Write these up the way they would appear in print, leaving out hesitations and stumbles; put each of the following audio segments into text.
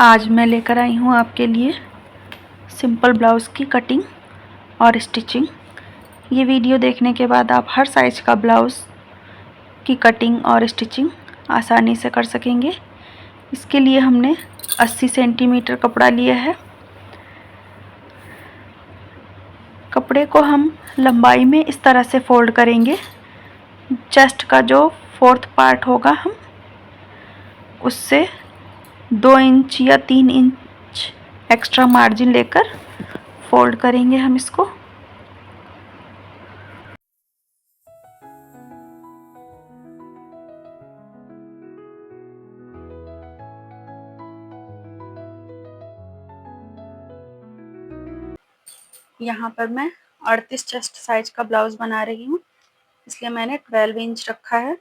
आज मैं लेकर आई हूँ आपके लिए सिंपल ब्लाउज़ की कटिंग और स्टिचिंग। ये वीडियो देखने के बाद आप हर साइज़ का ब्लाउज़ की कटिंग और स्टिचिंग आसानी से कर सकेंगे। इसके लिए हमने 80 सेंटीमीटर कपड़ा लिया है। कपड़े को हम लंबाई में इस तरह से फोल्ड करेंगे। चेस्ट का जो 4th पार्ट होगा हम उससे 2 इंच या 3 इंच एक्स्ट्रा मार्जिन लेकर फोल्ड करेंगे हम इसको। यहाँ पर मैं 38 चेस्ट साइज का ब्लाउज बना रही हूँ, इसलिए मैंने 12 इंच रखा है।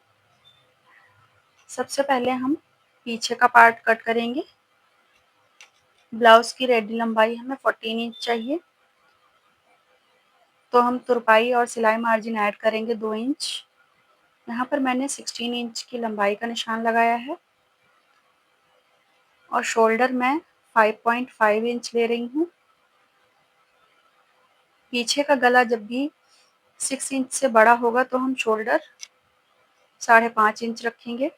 सबसे पहले हम पीछे का पार्ट कट करेंगे। ब्लाउज की रेडी लंबाई हमें 14 इंच चाहिए, तो हम तुरपाई और सिलाई मार्जिन ऐड करेंगे 2 इंच। यहाँ पर मैंने 16 इंच की लंबाई का निशान लगाया है और शोल्डर मैं 5.5 इंच ले रही हूँ। पीछे का गला जब भी 6 इंच से बड़ा होगा तो हम शोल्डर 5.5 इंच रखेंगे।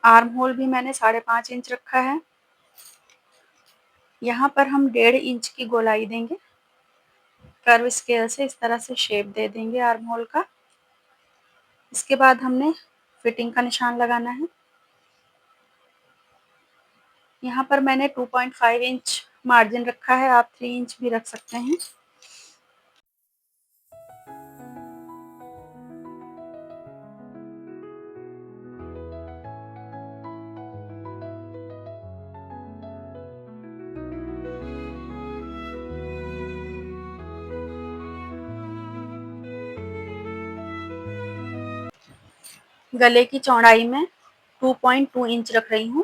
आर्म होल भी मैंने 5.5 इंच रखा है। यहाँ पर हम 1.5 इंच की गोलाई देंगे। कर्व स्केल से इस तरह से शेप दे देंगे आर्म होल का। इसके बाद हमने फिटिंग का निशान लगाना है। यहाँ पर मैंने 2.5 इंच मार्जिन रखा है, आप 3 इंच भी रख सकते हैं। गले की चौड़ाई में 2.2 इंच रख रही हूँ।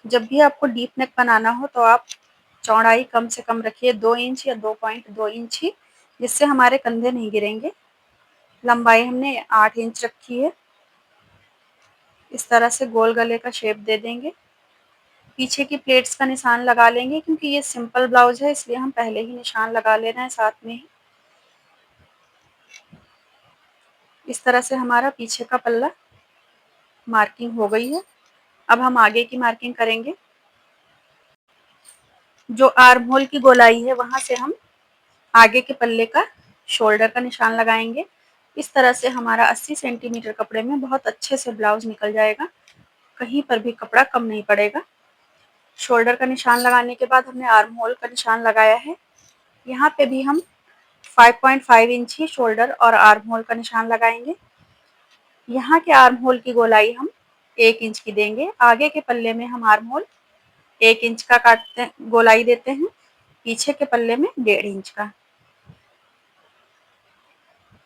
जब भी आपको डीप नेक बनाना हो तो आप चौड़ाई कम से कम रखिए, 2 इंच या 2.2 इंच ही, जिससे हमारे कंधे नहीं गिरेंगे। लंबाई हमने 8 इंच रखी है। इस तरह से गोल गले का शेप दे देंगे। पीछे की प्लेट्स का निशान लगा लेंगे, क्योंकि ये सिंपल ब्लाउज है इसलिए हम पहले ही निशान लगा ले रहे हैं साथ में ही। इस तरह से हमारा पीछे का पल्ला मार्किंग हो गई है। अब हम आगे की मार्किंग करेंगे। जो आर्म होल की गोलाई है वहां से हम आगे के पल्ले का शोल्डर का निशान लगाएंगे। इस तरह से हमारा 80 सेंटीमीटर कपड़े में बहुत अच्छे से ब्लाउज निकल जाएगा, कहीं पर भी कपड़ा कम नहीं पड़ेगा। शोल्डर का निशान लगाने के बाद हमने आर्म होल का निशान लगाया है। यहाँ पे भी हम 5.5 इंच ही शोल्डर और आर्म होल का निशान लगाएंगे। यहाँ के आर्म होल की गोलाई हम 1 इंच की देंगे। आगे के पल्ले में हम आर्म होल 1 इंच का काटते गोलाई देते हैं, पीछे के पल्ले में 1.5 इंच का।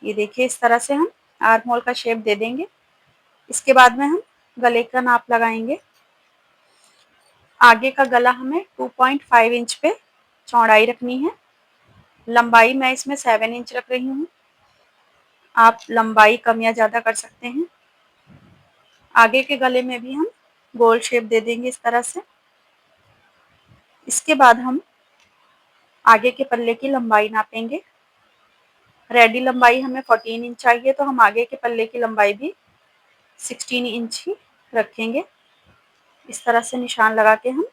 ये देखिए, इस तरह से हम आर्म होल का शेप दे देंगे। इसके बाद में हम गले का नाप लगाएंगे। आगे का गला हमें 2.5 इंच पे चौड़ाई रखनी है। लंबाई मैं इसमें 7 इंच रख रही हूँ, आप लंबाई कम या ज़्यादा कर सकते हैं। आगे के गले में भी हम गोल शेप दे देंगे इस तरह से। इसके बाद हम आगे के पल्ले की लंबाई नापेंगे। रेडी लंबाई हमें 14 इंच चाहिए, तो हम आगे के पल्ले की लंबाई भी 16 इंच ही रखेंगे। इस तरह से निशान लगा के हम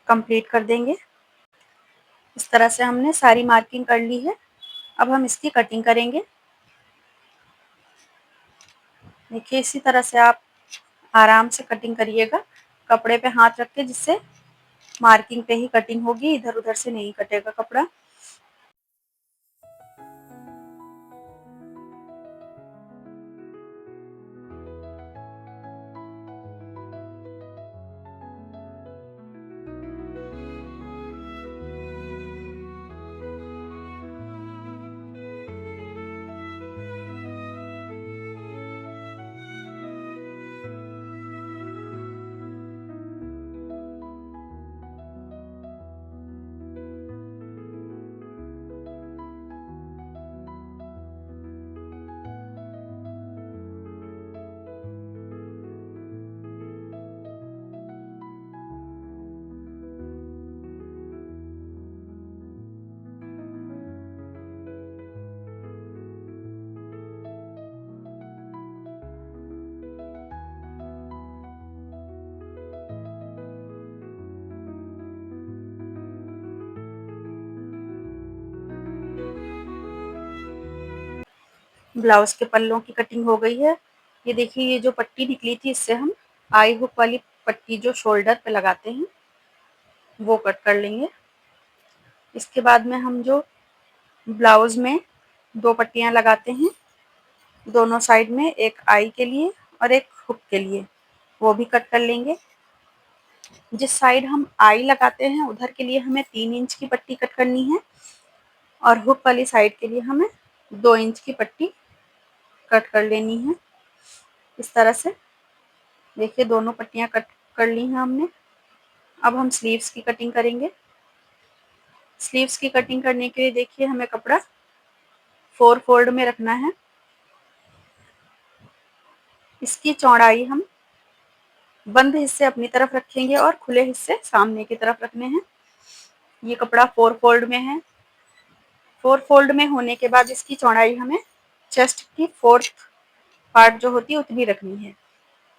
कंप्लीट कर देंगे। इस तरह से हमने सारी मार्किंग कर ली है। अब हम इसकी कटिंग करेंगे। देखिए, इसी तरह से आप आराम से कटिंग करिएगा, कपड़े पे हाथ रख के, जिससे मार्किंग पे ही कटिंग होगी, इधर उधर से नहीं कटेगा कपड़ा। ब्लाउज के पल्लों की कटिंग हो गई है। ये देखिए, ये जो पट्टी निकली थी इससे हम आई हुक वाली पट्टी जो शोल्डर पे लगाते हैं वो कट कर लेंगे। इसके बाद में हम जो ब्लाउज में 2 पट्टियां लगाते हैं दोनों साइड में, एक आई के लिए और एक हुक के लिए, वो भी कट कर लेंगे। जिस साइड हम आई लगाते हैं उधर के लिए हमें 3 इंच की पट्टी कट करनी है और हुक वाली साइड के लिए हमें 2 इंच की पट्टी कट कर लेनी है। इस तरह से देखिए दोनों पट्टियां कट कर ली हैं हमने। अब हम स्लीव्स की कटिंग करेंगे। स्लीव्स की कटिंग करने के लिए देखिए हमें कपड़ा 4 फोल्ड में रखना है। इसकी चौड़ाई हम बंद हिस्से अपनी तरफ रखेंगे और खुले हिस्से सामने की तरफ रखने हैं। ये कपड़ा 4 फोल्ड में है। 4 फोल्ड में होने के बाद इसकी चौड़ाई हमें चेस्ट की 4th पार्ट जो होती है उतनी रखनी है।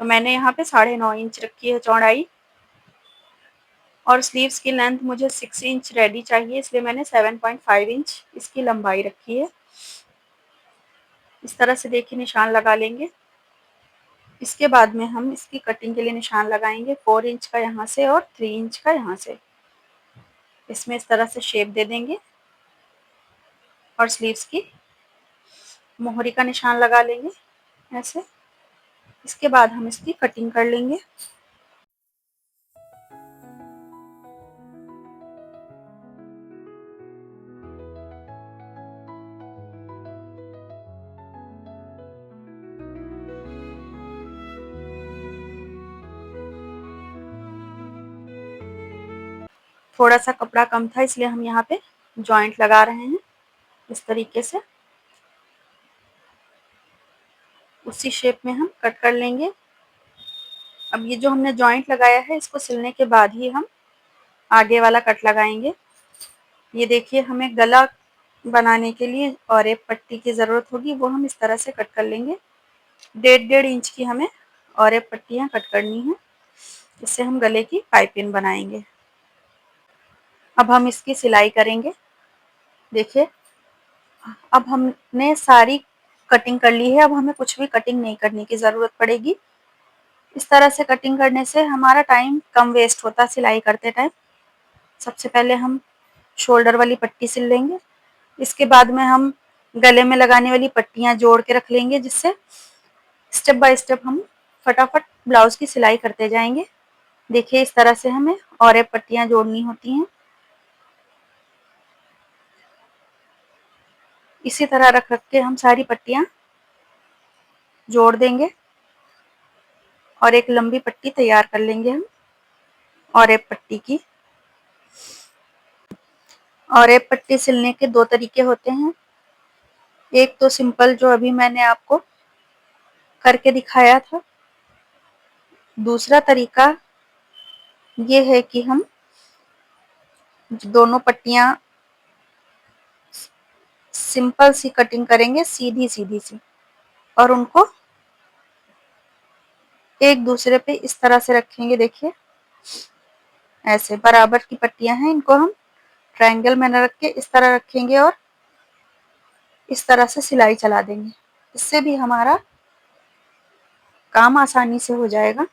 तो मैंने यहाँ पे 9.5 इंच रखी है चौड़ाई और स्लीव्स की लेंथ मुझे 6 इंच रेडी चाहिए, इसलिए मैंने 7.5 इंच इसकी लंबाई रखी है। इस तरह से देखिए निशान लगा लेंगे। इसके बाद में हम इसकी कटिंग के लिए निशान लगाएंगे 4 इंच का यहाँ से और 3 इंच का यहाँ से। इसमें इस तरह से शेप दे देंगे और स्लीव्स की मोहरी का निशान लगा लेंगे ऐसे। इसके बाद हम इसकी कटिंग कर लेंगे। थोड़ा सा कपड़ा कम था इसलिए हम यहाँ पे जॉइंट लगा रहे हैं इस तरीके से। उसी शेप में हम कट कर लेंगे। अब ये जो हमने जॉइंट लगाया है इसको सिलने के बाद ही हम आगे वाला कट लगाएंगे। ये देखिए हमें गला बनाने के लिए और एक पट्टी की ज़रूरत होगी, वो हम इस तरह से कट कर लेंगे। 1.5 इंच की हमें और एक पट्टियाँ कट करनी है। इससे हम गले की पाइपिंग बनाएंगे। अब हम इसकी सिलाई करेंगे। देखिए अब हमने सारी कटिंग कर ली है, अब हमें कुछ भी कटिंग नहीं करने की ज़रूरत पड़ेगी। इस तरह से कटिंग करने से हमारा टाइम कम वेस्ट होता है सिलाई करते टाइम। सबसे पहले हम शोल्डर वाली पट्टी सिल लेंगे। इसके बाद में हम गले में लगाने वाली पट्टियां जोड़ के रख लेंगे, जिससे स्टेप बाय स्टेप हम फटाफट ब्लाउज की सिलाई करते जाएंगे। देखिए इस तरह से हमें और एक पट्टियां जोड़नी होती हैं। इसी तरह रख रख के हम सारी पट्टियां जोड़ देंगे और एक लंबी पट्टी तैयार कर लेंगे हम और एक पट्टी की। और एक पट्टी सिलने के 2 तरीके होते हैं। एक तो सिंपल जो अभी मैंने आपको करके दिखाया था। दूसरा तरीका ये है कि हम दोनों पट्टियां सिंपल सी कटिंग करेंगे, सीधी सीधी सी, और उनको एक दूसरे पे इस तरह से रखेंगे। देखिए ऐसे बराबर की पट्टियां हैं, इनको हम ट्रायंगल में न रख के इस तरह रखेंगे और इस तरह से सिलाई चला देंगे। इससे भी हमारा काम आसानी से हो जाएगा।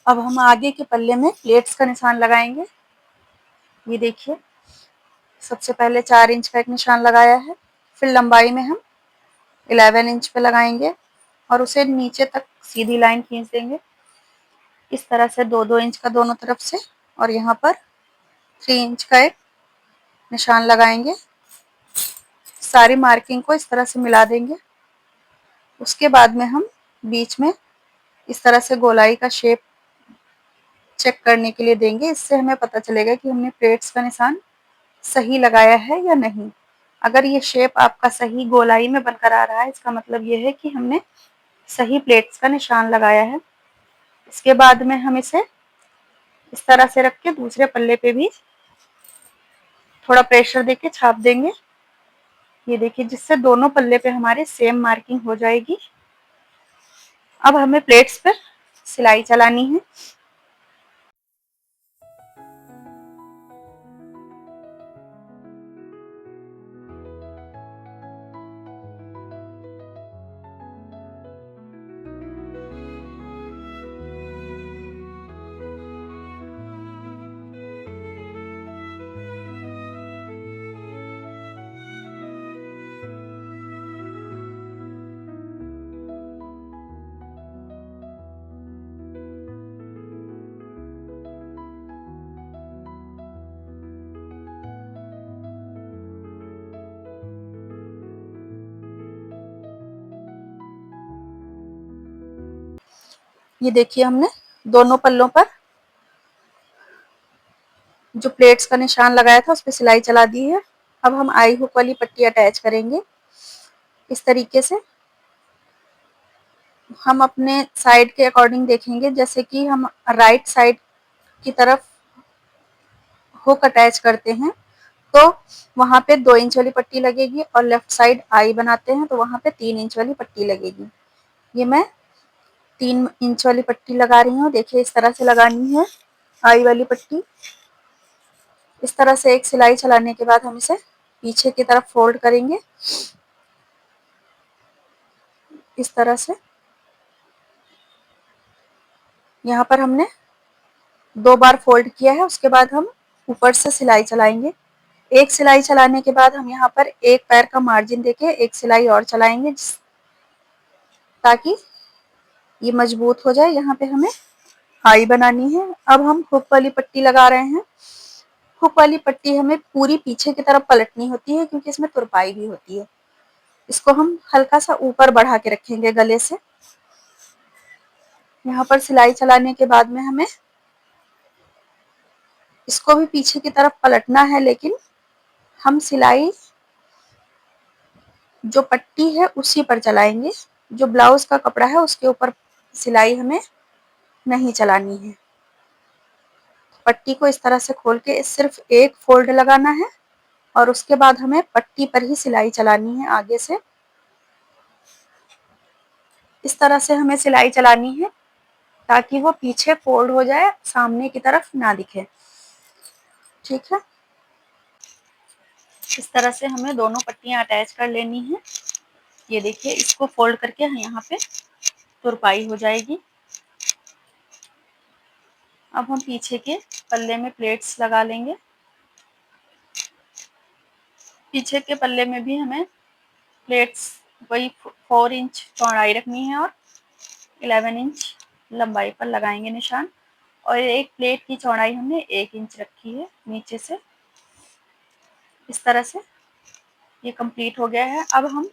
अब हम आगे के पल्ले में प्लेट्स का निशान लगाएंगे। ये देखिए सबसे पहले 4 इंच का एक निशान लगाया है, फिर लंबाई में हम 11 इंच पे लगाएंगे और उसे नीचे तक सीधी लाइन खींच देंगे इस तरह से 2-2 इंच का दोनों तरफ से, और यहाँ पर 3 इंच का एक निशान लगाएंगे। सारी मार्किंग को इस तरह से मिला देंगे। उसके बाद में हम बीच में इस तरह से गोलाई का शेप चेक करने के लिए देंगे। इससे हमें पता चलेगा कि हमने प्लेट्स का निशान सही लगाया है या नहीं। अगर ये शेप आपका सही गोलाई में बनकर आ रहा है, इसका मतलब ये है कि हमने सही प्लेट्स का निशान लगाया है। इसके बाद में हम इसे इस तरह से रख के दूसरे पल्ले पे भी थोड़ा प्रेशर देके छाप देंगे। ये देखिए जिससे दोनों पल्ले पे हमारे सेम मार्किंग हो जाएगी। अब हमें प्लेट्स पर सिलाई चलानी है। ये देखिए हमने दोनों पल्लों पर जो प्लेट्स का निशान लगाया था उस पे सिलाई चला दी है। अब हम आई हुक वाली पट्टी अटैच करेंगे इस तरीके से। हम अपने साइड के अकॉर्डिंग देखेंगे, जैसे कि हम राइट साइड की तरफ हुक अटैच करते हैं तो वहां पे 2 इंच वाली पट्टी लगेगी, और लेफ्ट साइड आई बनाते हैं तो वहां पे 3 इंच वाली पट्टी लगेगी। ये मैं 3 इंच वाली पट्टी लगा रही हूँ। देखिए इस तरह से लगानी है आई वाली पट्टी। इस तरह से एक सिलाई चलाने के बाद हम इसे पीछे की तरफ फोल्ड करेंगे इस तरह से। यहाँ पर हमने 2 बार फोल्ड किया है, उसके बाद हम ऊपर से सिलाई चलाएंगे। एक सिलाई चलाने के बाद हम यहाँ पर एक पैर का मार्जिन देके एक सिलाई और चलाएंगे ताकि ये मजबूत हो जाए। यहाँ पे हमें आई बनानी है। अब हम हुक वाली पट्टी लगा रहे हैं। हुक वाली पट्टी हमें पूरी पीछे की तरफ पलटनी होती है क्योंकि इसमें तुरपाई भी होती है। इसको हम हल्का सा ऊपर बढ़ा के रखेंगे गले से। यहाँ पर सिलाई चलाने के बाद में हमें इसको भी पीछे की तरफ पलटना है, लेकिन हम सिलाई जो पट्टी है उसी पर चलाएंगे। जो ब्लाउज का कपड़ा है उसके ऊपर सिलाई हमें नहीं चलानी है। पट्टी को इस तरह से खोल के सिर्फ एक फोल्ड लगाना है और उसके बाद हमें पट्टी पर ही सिलाई चलानी है आगे से। इस तरह से हमें सिलाई चलानी है ताकि वो पीछे फोल्ड हो जाए, सामने की तरफ ना दिखे। ठीक है, इस तरह से हमें दोनों पट्टियां अटैच कर लेनी है। ये देखिए इसको फोल्ड करके यहाँ पे तुरपाई हो जाएगी। अब हम पीछे के पल्ले में प्लेट्स लगा लेंगे। पीछे के पल्ले में भी हमें प्लेट्स वही 4 इंच चौड़ाई रखनी है और 11 इंच लंबाई पर लगाएंगे निशान। और एक प्लेट की चौड़ाई हमने 1 इंच रखी है नीचे से। इस तरह से ये कंप्लीट हो गया है। अब हम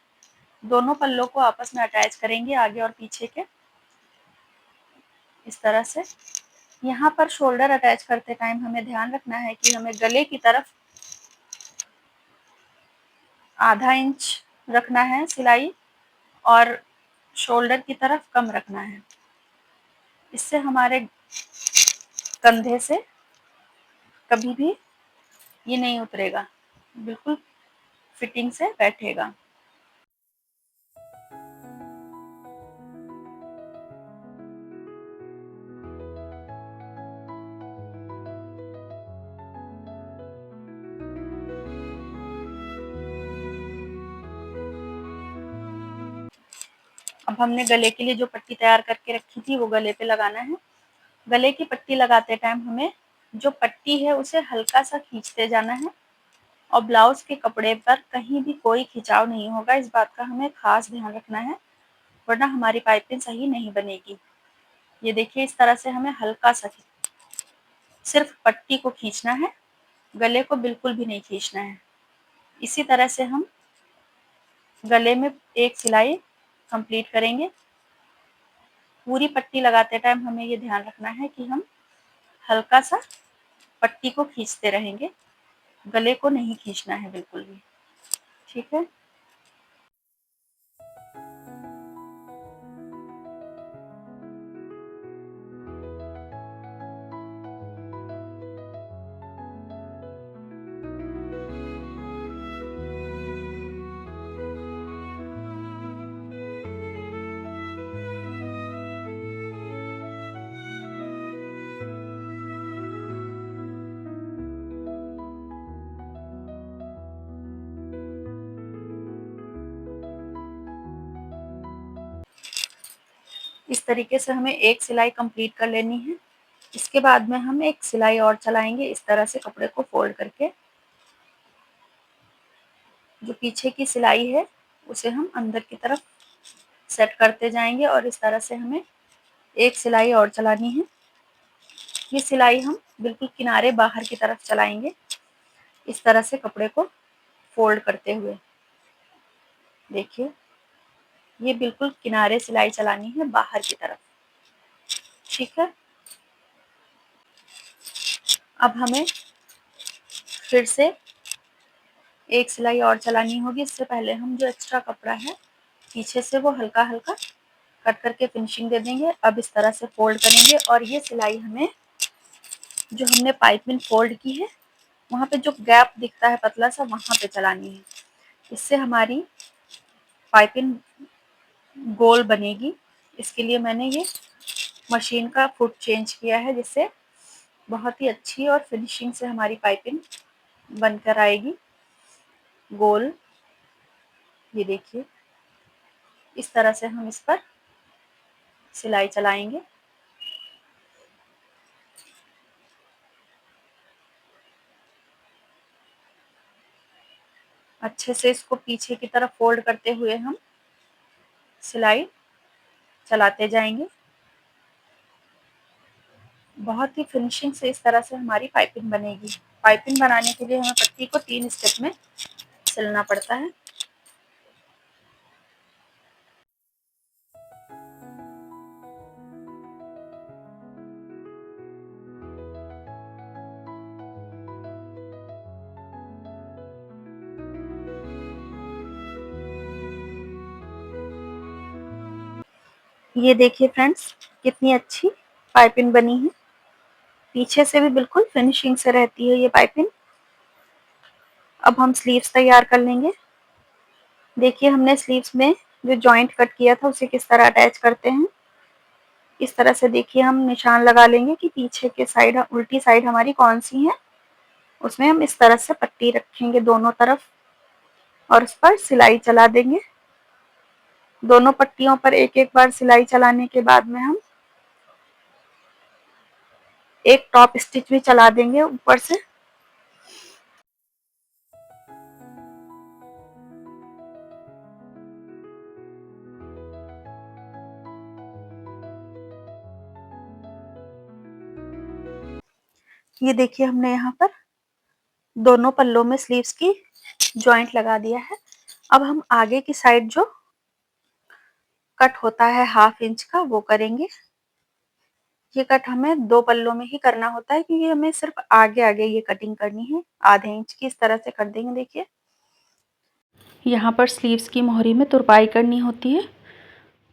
दोनों पल्लों को आपस में अटैच करेंगे आगे और पीछे के इस तरह से। यहाँ पर शोल्डर अटैच करते टाइम हमें ध्यान रखना है कि हमें गले की तरफ आधा इंच रखना है सिलाई और शोल्डर की तरफ कम रखना है। इससे हमारे कंधे से कभी भी ये नहीं उतरेगा, बिल्कुल फिटिंग से बैठेगा। अब हमने गले के लिए जो पट्टी तैयार करके रखी थी वो गले पे लगाना है। गले की पट्टी लगाते टाइम हमें जो पट्टी है उसे हल्का सा खींचते जाना है और ब्लाउज के कपड़े पर कहीं भी कोई खिंचाव नहीं होगा। इस बात का हमें खास ध्यान रखना है, वरना हमारी पाइपिंग सही नहीं बनेगी। ये देखिए इस तरह से हमें हल्का सा सिर्फ पट्टी को खींचना है, गले को बिल्कुल भी नहीं खींचना है। इसी तरह से हम गले में एक सिलाई कंप्लीट करेंगे। पूरी पट्टी लगाते टाइम हमें ये ध्यान रखना है कि हम हल्का सा पट्टी को खींचते रहेंगे, गले को नहीं खींचना है बिल्कुल भी। ठीक है, इस तरीके से हमें एक सिलाई कंप्लीट कर लेनी है। इसके बाद में हम एक सिलाई और चलाएंगे इस तरह से कपड़े को फोल्ड करके। जो पीछे की सिलाई है उसे हम अंदर की तरफ सेट करते जाएंगे और इस तरह से हमें एक सिलाई और चलानी है। ये सिलाई हम बिल्कुल किनारे बाहर की तरफ चलाएंगे इस तरह से कपड़े को फोल्ड करते हुए। देखिए ये बिल्कुल किनारे सिलाई चलानी है बाहर की तरफ। ठीक है, अब हमें फिर से एक सिलाई और चलानी होगी। इससे पहले हम जो एक्स्ट्रा कपड़ा है पीछे से वो हल्का हल्का कट करके फिनिशिंग दे देंगे। अब इस तरह से फोल्ड करेंगे और ये सिलाई हमें जो हमने पाइपिंग फोल्ड की है वहाँ पे जो गैप दिखता है पतला सा, वहाँ पे चलानी है। इससे हमारी पाइपिंग गोल बनेगी। इसके लिए मैंने ये मशीन का फुट चेंज किया है, जिससे बहुत ही अच्छी और फिनिशिंग से हमारी पाइपिंग बनकर आएगी गोल। ये देखिए, इस तरह से हम इस पर सिलाई चलाएंगे। अच्छे से इसको पीछे की तरफ फोल्ड करते हुए हम सिलाई चलाते जाएंगे। बहुत ही फिनिशिंग से इस तरह से हमारी पाइपिंग बनेगी। पाइपिंग बनाने के लिए हमें पट्टी को 3 स्टेप में सिलना पड़ता है। ये देखिए फ्रेंड्स, कितनी अच्छी पाइपिंग बनी है। पीछे से भी बिल्कुल फिनिशिंग से रहती है ये पाइपिंग। अब हम स्लीव्स तैयार कर लेंगे। देखिए, हमने स्लीव्स में जो जॉइंट कट किया था उसे किस तरह अटैच करते हैं। इस तरह से देखिए हम निशान लगा लेंगे कि पीछे के साइड, उल्टी साइड हमारी कौन सी है। उसमें हम इस तरह से पट्टी रखेंगे दोनों तरफ और उस पर सिलाई चला देंगे। दोनों पट्टियों पर एक एक बार सिलाई चलाने के बाद में हम एक टॉप स्टिच भी चला देंगे ऊपर से। ये देखिए, हमने यहाँ पर दोनों पल्लों में स्लीव्स की जॉइंट लगा दिया है। अब हम आगे की साइड जो कट होता है 1/2 इंच का, वो करेंगे। ये कट हमें 2 पल्लों में ही करना होता है, क्योंकि हमें सिर्फ आगे आगे ये कटिंग करनी है। आधे इंच की इस तरह से कर देंगे। देखिए, यहाँ पर स्लीव्स की मोहरी में तुरपाई करनी होती है,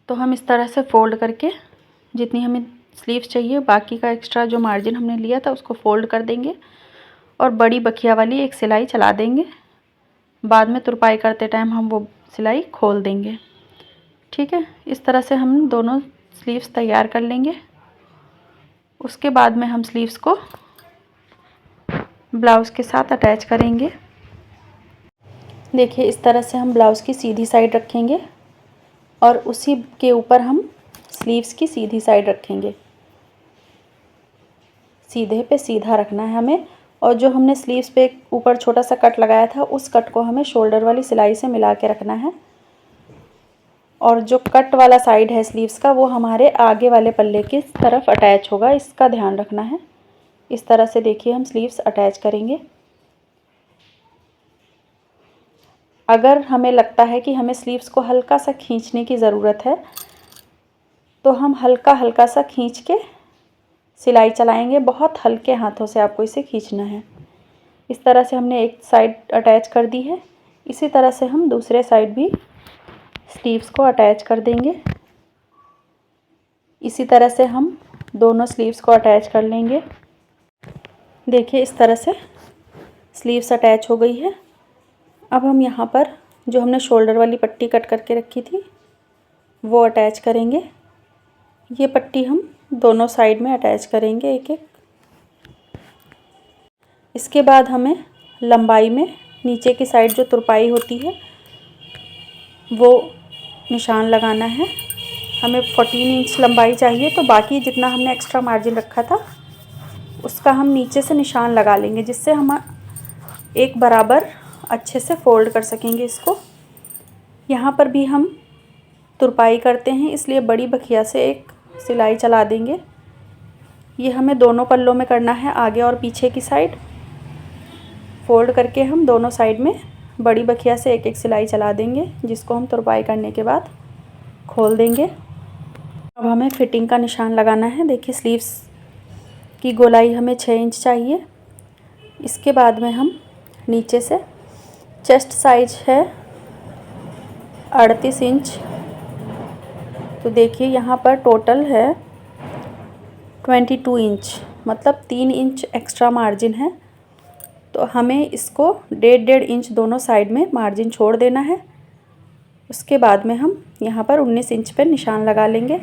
तो हम इस तरह से फोल्ड करके जितनी हमें स्लीव्स चाहिए, बाकी का एक्स्ट्रा जो मार्जिन हमने लिया था उसको फोल्ड कर देंगे और बड़ी बखिया वाली एक सिलाई चला देंगे। बाद में तुरपाई करते टाइम हम वो सिलाई खोल देंगे। ठीक है, इस तरह से हम दोनों स्लीव्स तैयार कर लेंगे। उसके बाद में हम स्लीव्स को ब्लाउज़ के साथ अटैच करेंगे। देखिए, इस तरह से हम ब्लाउज़ की सीधी साइड रखेंगे और उसी के ऊपर हम स्लीव्स की सीधी साइड रखेंगे। सीधे पे सीधा रखना है हमें। और जो हमने स्लीव्स पे ऊपर छोटा सा कट लगाया था, उस कट को हमें शोल्डर वाली सिलाई से मिला के रखना है। और जो कट वाला साइड है स्लीव्स का, वो हमारे आगे वाले पल्ले की तरफ अटैच होगा, इसका ध्यान रखना है। इस तरह से देखिए हम स्लीव्स अटैच करेंगे। अगर हमें लगता है कि हमें स्लीव्स को हल्का सा खींचने की ज़रूरत है, तो हम हल्का हल्का सा खींच के सिलाई चलाएंगे। बहुत हल्के हाथों से आपको इसे खींचना है। इस तरह से हमने एक साइड अटैच कर दी है। इसी तरह से हम दूसरे साइड भी स्लीव्स को अटैच कर देंगे। इसी तरह से हम दोनों स्लीव्स को अटैच कर लेंगे। देखिए, इस तरह से स्लीव्स अटैच हो गई है। अब हम यहाँ पर जो हमने शोल्डर वाली पट्टी कट करके रखी थी वो अटैच करेंगे। ये पट्टी हम दोनों साइड में अटैच करेंगे एक एक। इसके बाद हमें लंबाई में नीचे की साइड जो तुरपाई होती है वो निशान लगाना है। हमें 14 इंच लंबाई चाहिए, तो बाकी जितना हमने एक्स्ट्रा मार्जिन रखा था उसका हम नीचे से निशान लगा लेंगे, जिससे हम एक बराबर अच्छे से फोल्ड कर सकेंगे इसको। यहाँ पर भी हम तुरपाई करते हैं, इसलिए बड़ी बखिया से एक सिलाई चला देंगे। ये हमें दोनों पल्लों में करना है, आगे और पीछे की साइड। फोल्ड करके हम दोनों साइड में बड़ी बखिया से एक एक सिलाई चला देंगे, जिसको हम तुरपाई करने के बाद खोल देंगे। अब हमें फिटिंग का निशान लगाना है। देखिए स्लीव्स की गोलाई हमें 6 इंच चाहिए। इसके बाद में हम नीचे से चेस्ट साइज है 38 इंच, तो देखिए यहाँ पर टोटल है 22 इंच, मतलब 3 इंच एक्स्ट्रा मार्जिन है। तो हमें इसको 1.5 इंच दोनों साइड में मार्जिन छोड़ देना है। उसके बाद में हम यहाँ पर 19 इंच पर निशान लगा लेंगे।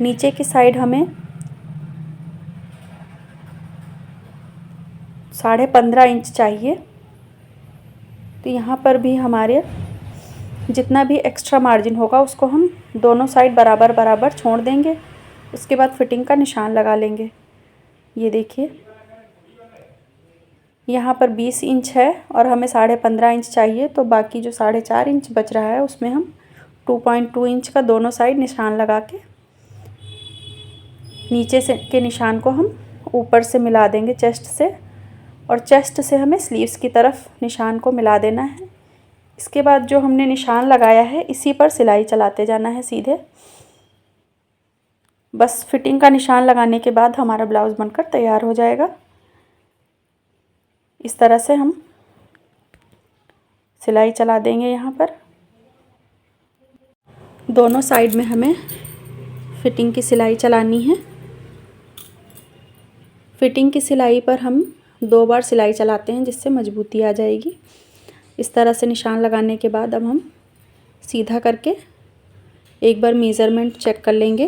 नीचे की साइड हमें 15.5 इंच चाहिए। तो यहाँ पर भी हमारे जितना भी एक्स्ट्रा मार्जिन होगा उसको हम दोनों साइड बराबर बराबर छोड़ देंगे। उसके बाद फिटिंग का निशान लगा लेंगे। ये देखिए यहाँ पर 20 इंच है और हमें 15.5 इंच चाहिए, तो बाकी जो 4.5 इंच बच रहा है उसमें हम 2.2 इंच का दोनों साइड निशान लगा के नीचे से के निशान को हम ऊपर से मिला देंगे चेस्ट से, और चेस्ट से हमें स्लीव्स की तरफ निशान को मिला देना है। इसके बाद जो हमने निशान लगाया है इसी पर सिलाई चलाते जाना है सीधे। बस फिटिंग का निशान लगाने के बाद हमारा ब्लाउज़ बनकर तैयार हो जाएगा। इस तरह से हम सिलाई चला देंगे। यहाँ पर दोनों साइड में हमें फिटिंग की सिलाई चलानी है। फिटिंग की सिलाई पर हम 2 बार सिलाई चलाते हैं जिससे मजबूती आ जाएगी। इस तरह से निशान लगाने के बाद अब हम सीधा करके एक बार मेज़रमेंट चेक कर लेंगे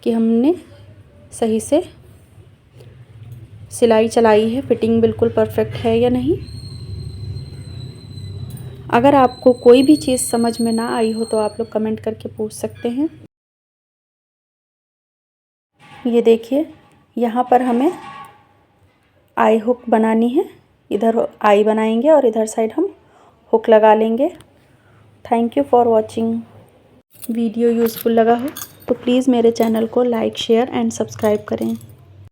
कि हमने सही से सिलाई चलाई है, फिटिंग बिल्कुल परफेक्ट है या नहीं। अगर आपको कोई भी चीज़ समझ में ना आई हो तो आप लोग कमेंट करके पूछ सकते हैं। ये देखिए यहाँ पर हमें आई हुक बनानी है। इधर आई बनाएंगे और इधर साइड हम हुक लगा लेंगे। Thank you for watching. Video useful लगा हो तो प्लीज़ मेरे चैनल को लाइक शेयर एंड सब्सक्राइब करें।